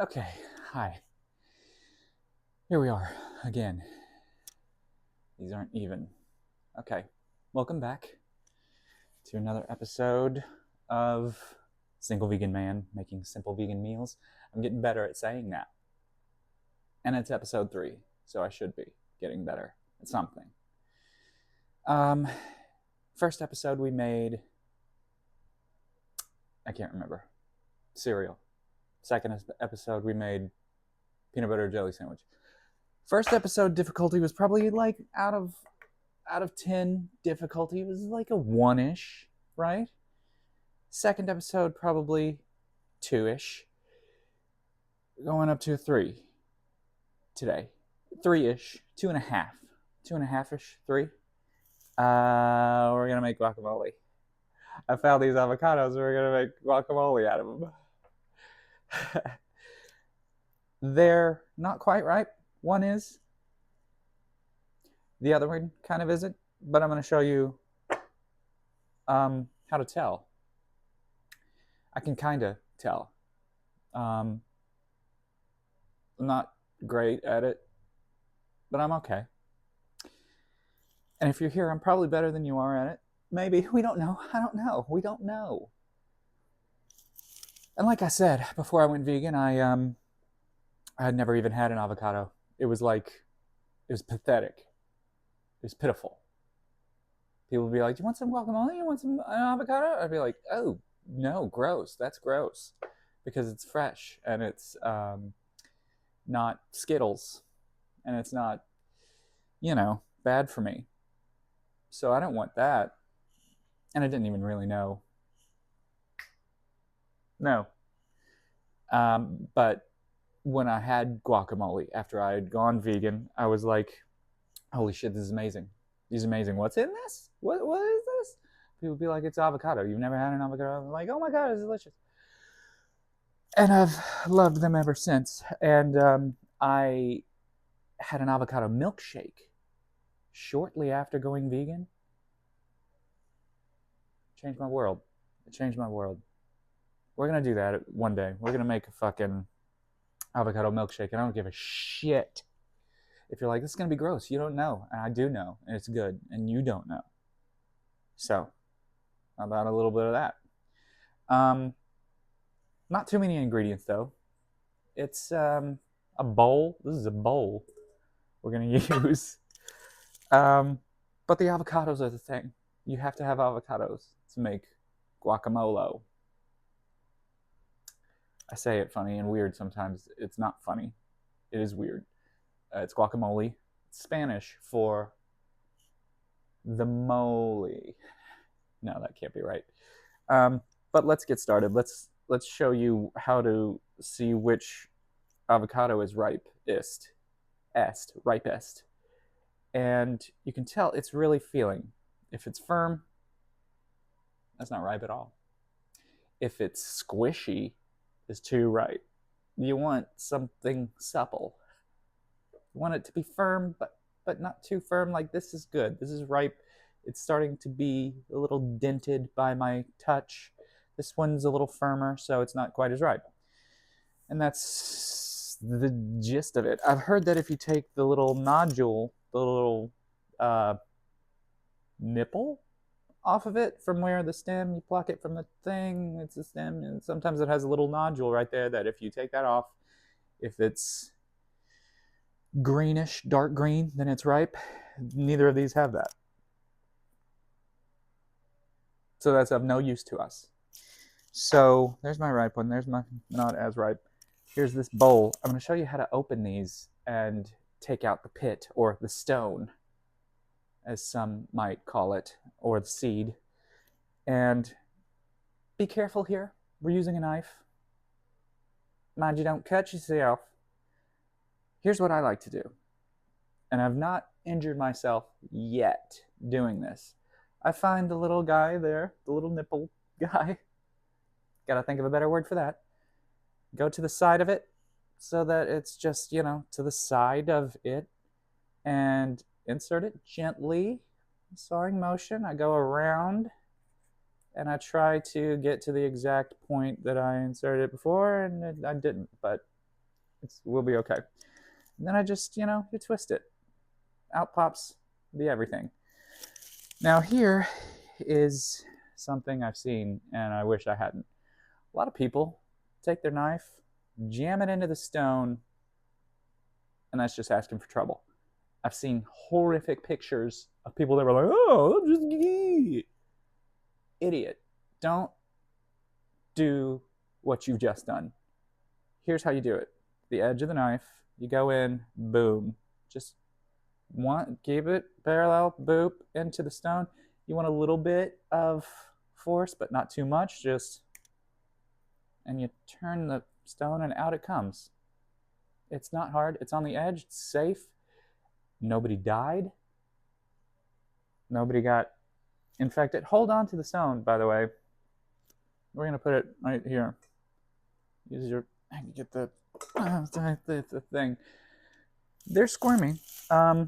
Okay, hi. Here we are again. These aren't even. Okay, welcome back to another episode of Single Vegan Man Making Simple Vegan Meals. I'm getting better at saying that. And it's episode 3, so I should be getting better at something. Um, First episode we made, I can't remember, cereal. Second episode we made peanut butter jelly sandwich. First episode difficulty was probably like out of 10 difficulty was like a 1-ish, right? Second episode probably 2-ish, going up to a 3 today. 3-ish, 2.5, 2.5-ish, 3. We're gonna make guacamole. I found these avocados. We're gonna make guacamole out of them. They're not quite ripe. One is. The other one kind of isn't. But I'm gonna show you how to tell. I can kind of tell. I'm not great at it, but I'm okay. And if you're here, I'm probably better than you are at it. Maybe. We don't know. I don't know. We don't know. And like I said, before I went vegan, I had never even had an avocado. It was pathetic. It was pitiful. People would be like, "Do you want some guacamole? You want some avocado?" I'd be like, "Oh, no, gross. That's gross." Because it's fresh and it's not Skittles and it's not, bad for me. So I don't want that. And I didn't even really know. No. But when I had guacamole after I had gone vegan, I was like, holy shit, this is amazing. This is amazing. What's in this? What is this? People would be like, it's avocado. You've never had an avocado? I'm like, oh my God, it's delicious. And I've loved them ever since. And I had an avocado milkshake shortly after going vegan. Changed my world. It changed my world. We're going to do that one day. We're going to make a fucking avocado milkshake, and I don't give a shit if you're like, this is going to be gross. You don't know. And I do know, and it's good, and you don't know. So, how about a little bit of that? Not too many ingredients, though. It's a bowl. This is a bowl we're going to use. But the avocados are the thing. You have to have avocados to make guacamole. I say it funny and weird sometimes. It's not funny. It is weird. It's guacamole. It's Spanish for the moly. No, that can't be right. But let's get started. Let's show you how to see which avocado is ripest, ripest, and you can tell it's really feeling. If it's firm, that's not ripe at all. If it's squishy, it's too ripe. You want something supple. You want it to be firm, but not too firm. Like, this is good. This is ripe. It's starting to be a little dented by my touch. This one's a little firmer, so it's not quite as ripe. And that's the gist of it. I've heard that if you take the little nodule, the little nipple off of it from where the stem, you pluck it from the thing, it's the stem, and sometimes it has a little nodule right there that if you take that off, if it's greenish, dark green, then it's ripe. Neither of these have that. So that's of no use to us. So there's my ripe one. There's my not as ripe. Here's this bowl. I'm going to show you how to open these and take out the pit, or the stone, as some might call it, or the seed. And be careful here. We're using a knife. Mind you, don't cut yourself. Here's what I like to do. And I've not injured myself yet doing this. I find the little guy there, the little nipple guy. Gotta think of a better word for that. Go to the side of it so that it's just, to the side of it, and insert it gently, sawing motion. I go around and I try to get to the exact point that I inserted it before, and I didn't, but We'll be okay. And then I just, you twist it. Out pops the everything. Now here is something I've seen, and I wish I hadn't. A lot of people take their knife, jam it into the stone, and that's just asking for trouble. I've seen horrific pictures of people that were like, oh, just idiot. Don't do what you've just done. Here's how you do it. The edge of the knife, you go in, boom. Just keep it parallel, boop, into the stone. You want a little bit of force, but not too much, and you turn the stone and out it comes. It's not hard. It's on the edge. It's safe. Nobody died. Nobody got infected. Hold on to the stone, by the way. We're going to put it right here. Use your, get the thing. They're squirming. You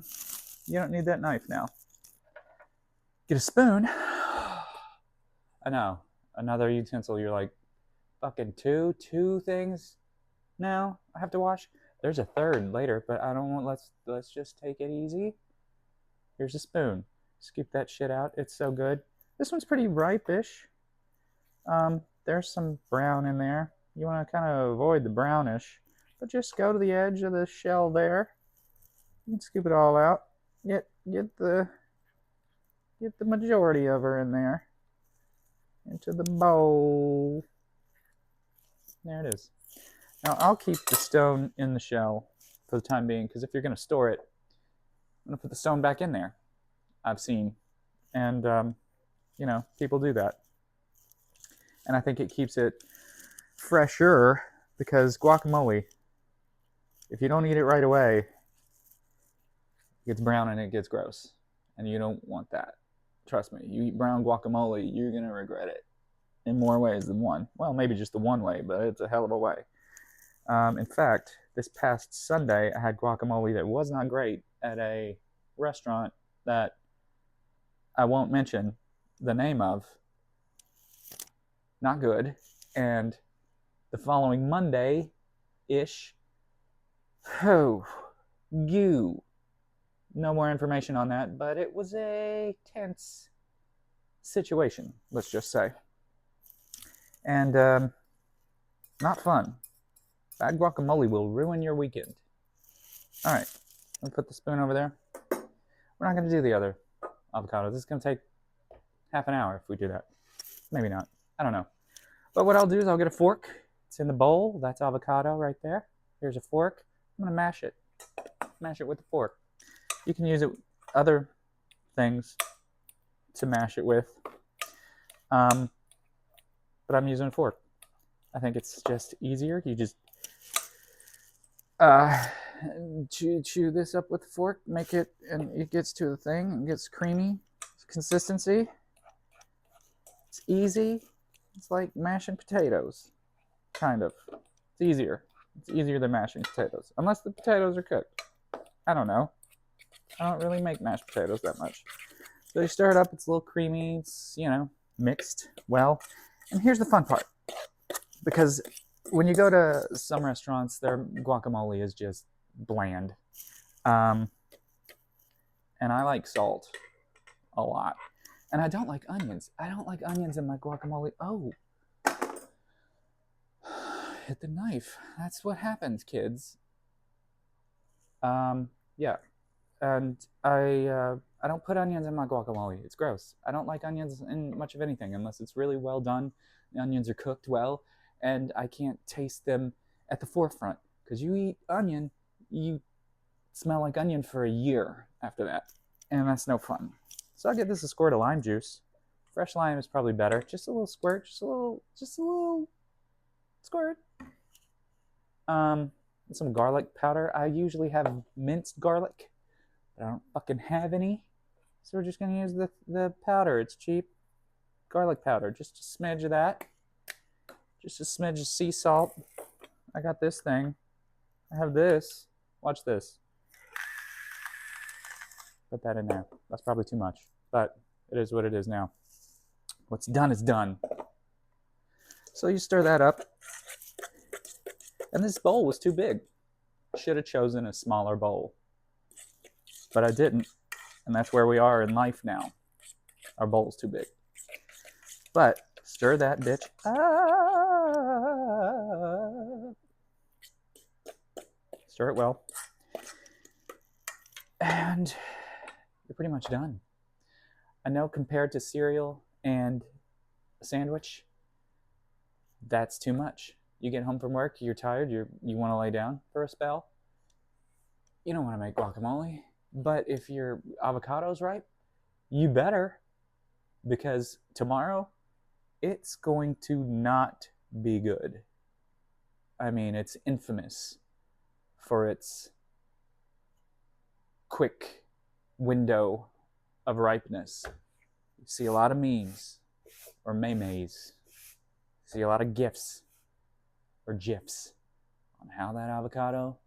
don't need that knife now. Get a spoon. I know. Another utensil. You're like, fucking two things now I have to wash. There's a third later, but I don't want, let's just take it easy. Here's a spoon. Scoop that shit out. It's so good. This one's pretty ripe-ish. There's some brown in there. You want to kind of avoid the brownish, but just go to the edge of the shell there. You can scoop it all out. Get the majority of her in there. Into the bowl. There it is. Now I'll keep the stone in the shell for the time being, because if you're going to store it, I'm going to put the stone back in there. I've seen. And, people do that. And I think it keeps it fresher, because guacamole, if you don't eat it right away, it gets brown and it gets gross. And you don't want that. Trust me, you eat brown guacamole, you're going to regret it in more ways than one. Well, maybe just the one way, but it's a hell of a way. In fact, this past Sunday, I had guacamole that was not great at a restaurant that I won't mention the name of. Not good. And the following Monday-ish, no more information on that, but it was a tense situation, let's just say. And not fun. Bad guacamole will ruin your weekend. All right, I'm gonna put the spoon over there. We're not gonna do the other avocados. This is gonna take half an hour if we do that. Maybe not. I don't know. But what I'll do is I'll get a fork. It's in the bowl. That's avocado right there. Here's a fork. I'm gonna mash it. Mash it with the fork. You can use it with other things to mash it with. But I'm using a fork. I think it's just easier. You just chew this up with the fork, make it, and it gets to the thing and gets creamy consistency. It's easy. It's like mashing potatoes, kind of. It's easier. It's easier than mashing potatoes, unless the potatoes are cooked. I don't know. I don't really make mashed potatoes that much. So you stir it up. It's a little creamy. It's, mixed well. And here's the fun part. Because when you go to some restaurants, their guacamole is just bland. And I like salt a lot. And I don't like onions. I don't like onions in my guacamole. Oh. Hit the knife. That's what happens, kids. Yeah. And I don't put onions in my guacamole. It's gross. I don't like onions in much of anything unless it's really well done. The onions are cooked well, and I can't taste them at the forefront. Because you eat onion, you smell like onion for a year after that. And that's no fun. So I'll get this a squirt of lime juice. Fresh lime is probably better. Just a little squirt. Just a little squirt. Some garlic powder. I usually have minced garlic, but I don't fucking have any. So we're just going to use the powder. It's cheap. Garlic powder. Just a smidge of that. Just a smidge of sea salt. I got this thing. I have this. Watch this. Put that in there. That's probably too much, but it is what it is now. What's done is done. So you stir that up. And this bowl was too big. Should have chosen a smaller bowl, but I didn't, and that's where we are in life now. Our bowl's too big. But stir that bitch up. Stir it well. And you're pretty much done. I know compared to cereal and a sandwich, that's too much. You get home from work, you're tired, you want to lay down for a spell. You don't want to make guacamole. But if your avocado's ripe, you better, because tomorrow it's going to not be good. I mean, it's infamous for its quick window of ripeness. You see a lot of memes or memes. You see a lot of GIFs or GIFs on how that avocado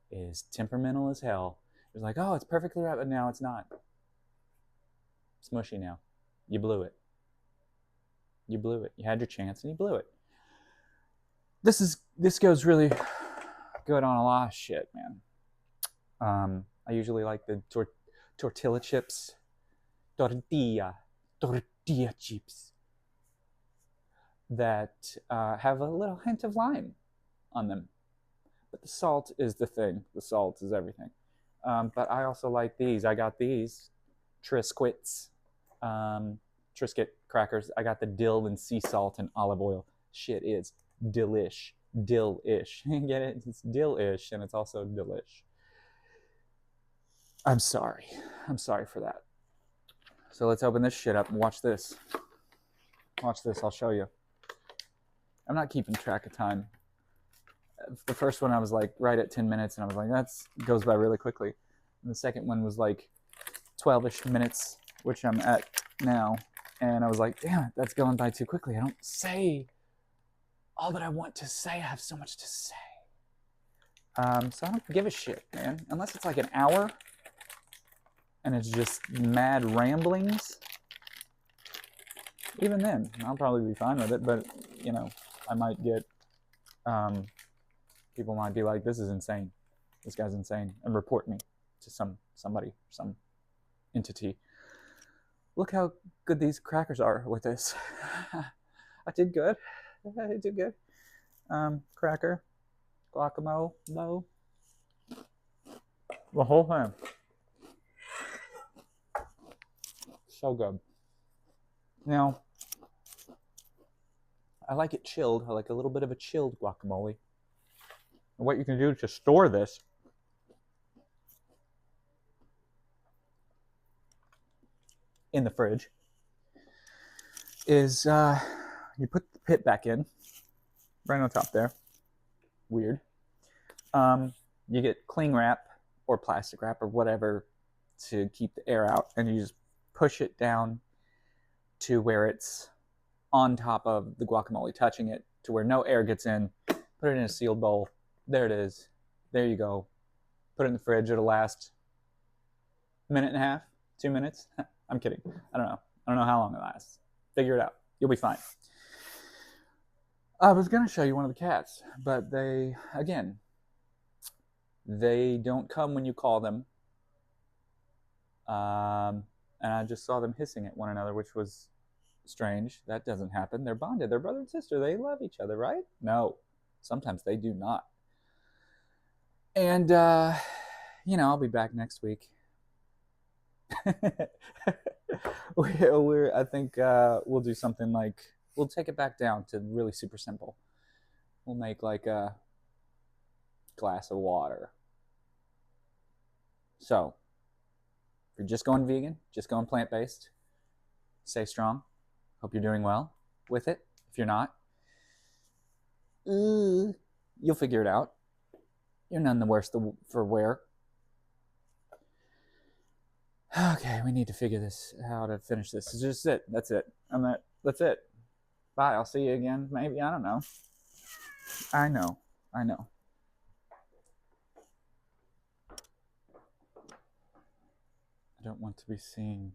is temperamental as hell. It's like, oh, it's perfectly ripe, but now it's not. It's mushy now. You blew it. You blew it. You had your chance and you blew it. This goes really good on a lot of shit, man. I usually like the tortilla chips. Tortilla chips. That have a little hint of lime on them. But the salt is the thing. The salt is everything. But I also like these. I got these Triscuits. Triscuit crackers. I got the dill and sea salt and olive oil. Shit is delish. Dill-ish. Get it? It's dill-ish and it's also delish. I'm sorry. I'm sorry for that. So let's open this shit up and watch this. Watch this. I'll show you. I'm not keeping track of time. The first one I was like right at 10 minutes and I was like, that goes by really quickly. And the second one was like 12-ish minutes, which I'm at now. And I was like, damn it, that's going by too quickly. I don't say all that I want to say. I have so much to say. So I don't give a shit, man. Unless it's like an hour and it's just mad ramblings. Even then, I'll probably be fine with it. But, you know, I might get... people might be like, this is insane. This guy's insane. And report me to somebody, some entity. Look how good these crackers are with this. I did good. I did good. Cracker, guacamole, no. The whole thing. So good. Now, I like it chilled. I like a little bit of a chilled guacamole. And what you can do to store this in the fridge is you put the pit back in, right on top there. Weird. You get cling wrap or plastic wrap or whatever to keep the air out, and you just push it down to where it's on top of the guacamole, touching it to where no air gets in. Put it in a sealed bowl. There it is. There you go. Put it in the fridge. It'll last a minute and a half, 2 minutes. I'm kidding. I don't know. I don't know how long it lasts. Figure it out. You'll be fine. I was going to show you one of the cats, but they don't come when you call them. And I just saw them hissing at one another, which was strange. That doesn't happen. They're bonded. They're brother and sister. They love each other, right? No. Sometimes they do not. And, I'll be back next week. I think we'll do something like, we'll take it back down to really super simple. We'll make like a glass of water. So, if you're just going vegan, just going plant-based, stay strong. Hope you're doing well with it. If you're not, you'll figure it out. You're none the worse for wear. Okay, we need to figure this how to finish this. It's just it. That's it. That's it. Bye. I'll see you again. Maybe. I don't know. I know. I don't want to be seen.